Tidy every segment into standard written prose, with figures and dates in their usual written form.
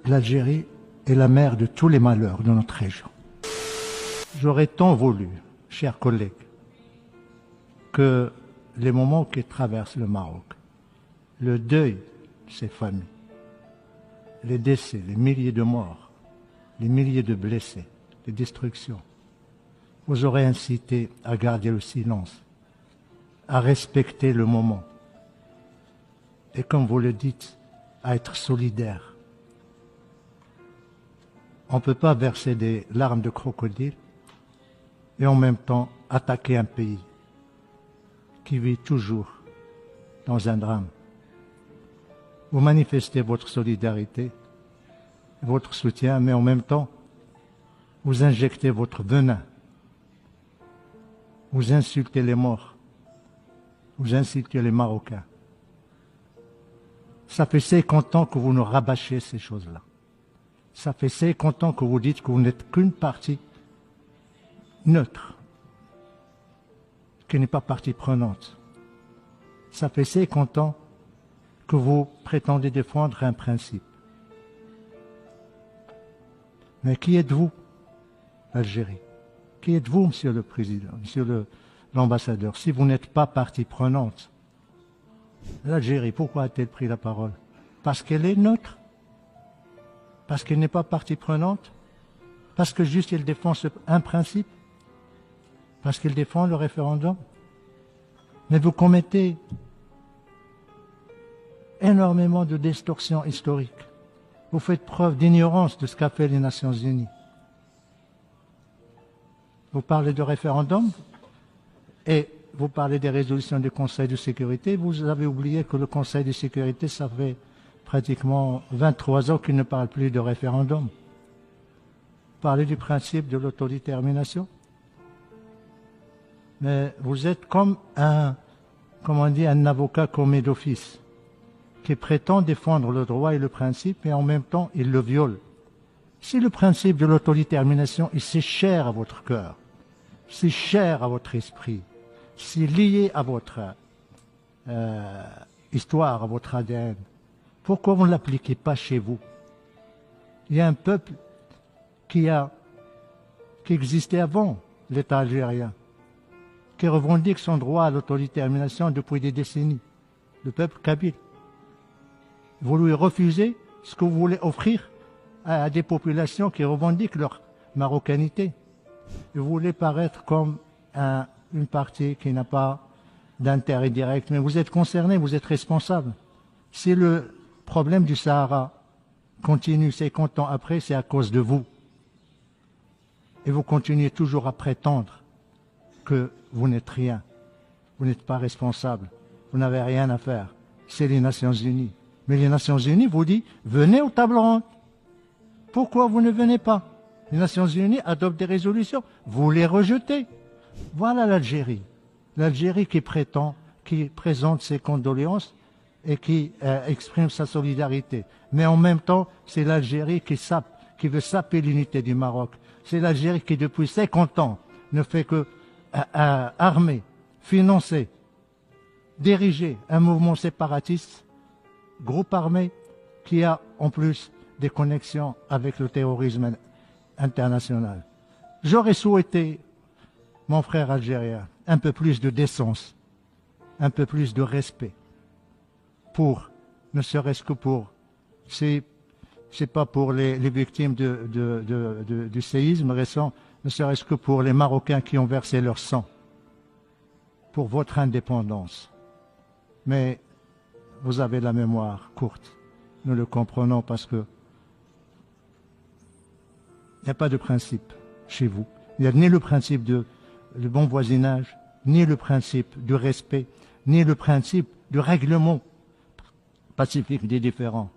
l'Algérie est la mère de tous les malheurs de notre région. J'aurais tant voulu, chers collègues, que les moments qui traversent le Maroc, le deuil de ces familles, les décès, les milliers de morts, les milliers de blessés, les destructions, vous aurez incité à garder le silence, à respecter le moment et, comme vous le dites, à être solidaire. On ne peut pas verser des larmes de crocodile et en même temps attaquer un pays qui vit toujours dans un drame. Vous manifestez votre solidarité, votre soutien, mais en même temps, vous injectez votre venin. Vous insultez les morts. Vous insultez les Marocains. Ça fait 50 ans que vous nous rabâchez ces choses-là. Ça fait 50 ans que vous dites que vous n'êtes qu'une partie neutre, qui n'est pas partie prenante. Ça fait 50 ans que vous prétendez défendre un principe. Mais qui êtes-vous, l'Algérie? Qui êtes-vous, monsieur le président, monsieur l'ambassadeur, si vous n'êtes pas partie prenante? L'Algérie, pourquoi a-t-elle pris la parole? Parce qu'elle est neutre? Parce qu'elle n'est pas partie prenante? Parce que juste elle défend un principe? Parce qu'elle défend le référendum? Mais vous commettez énormément de distorsions historiques. Vous faites preuve d'ignorance de ce qu'a fait les Nations Unies. Vous parlez de référendum et vous parlez des résolutions du Conseil de sécurité. Vous avez oublié que le Conseil de sécurité, ça fait pratiquement 23 ans qu'il ne parle plus de référendum. Vous parlez du principe de l'autodétermination. Mais vous êtes comme un avocat commis d'office qui prétend défendre le droit et le principe, et en même temps, il le viole. Si le principe de l'autodétermination est si cher à votre cœur, si cher à votre esprit, si lié à votre histoire, à votre ADN, pourquoi vous ne l'appliquez pas chez vous? Il y a un peuple qui existait avant l'État algérien, qui revendique son droit à l'autodétermination depuis des décennies, le peuple kabyle. Vous lui refusez ce que vous voulez offrir à des populations qui revendiquent leur marocanité. Et vous voulez paraître comme une partie qui n'a pas d'intérêt direct, mais vous êtes concerné, vous êtes responsable. Si le problème du Sahara continue 50 ans après, c'est à cause de vous. Et vous continuez toujours à prétendre que vous n'êtes rien, vous n'êtes pas responsable, vous n'avez rien à faire. C'est les Nations Unies. Mais les Nations Unies vous disent, venez aux tables rondes. Pourquoi vous ne venez pas? Les Nations Unies adoptent des résolutions, vous les rejetez. Voilà l'Algérie. L'Algérie qui présente ses condoléances et qui exprime sa solidarité. Mais en même temps, c'est l'Algérie qui veut saper l'unité du Maroc. C'est l'Algérie qui, depuis 50 ans, ne fait que armer, financer, diriger un mouvement séparatiste, groupe armé, qui a en plus des connexions avec le terrorisme international. J'aurais souhaité, mon frère algérien, un peu plus de décence, un peu plus de respect, ne serait-ce que pour, c'est pas pour les victimes du séisme récent, ne serait-ce que pour les Marocains qui ont versé leur sang, pour votre indépendance. Mais vous avez la mémoire courte, nous le comprenons parce que il n'y a pas de principe chez vous. Il n'y a ni le principe de bon voisinage, ni le principe du respect, ni le principe du règlement pacifique des différends,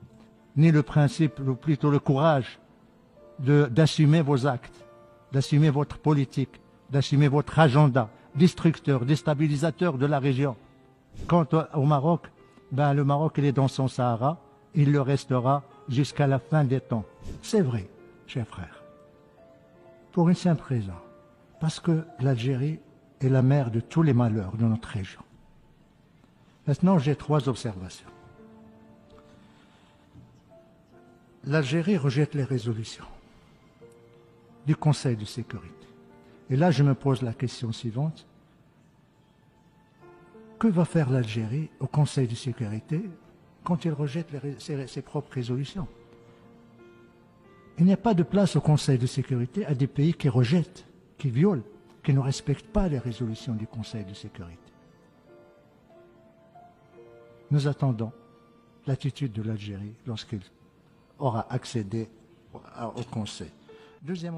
ni le principe, ou plutôt le courage d'assumer vos actes, d'assumer votre politique, d'assumer votre agenda destructeur, déstabilisateur de la région. Quant au Maroc, le Maroc, il est dans son Sahara, il le restera jusqu'à la fin des temps. C'est vrai, chers frères. Pour une simple raison, parce que l'Algérie est la mère de tous les malheurs de notre région. Maintenant, j'ai 3 observations. l'Algérie rejette les résolutions du Conseil de sécurité. Et là, je me pose la question suivante. Que va faire l'Algérie au Conseil de sécurité quand il rejette ses propres résolutions? Il n'y a pas de place au Conseil de sécurité à des pays qui rejettent, qui violent, qui ne respectent pas les résolutions du Conseil de sécurité. Nous attendons l'attitude de l'Algérie lorsqu'il aura accédé au Conseil. Deuxième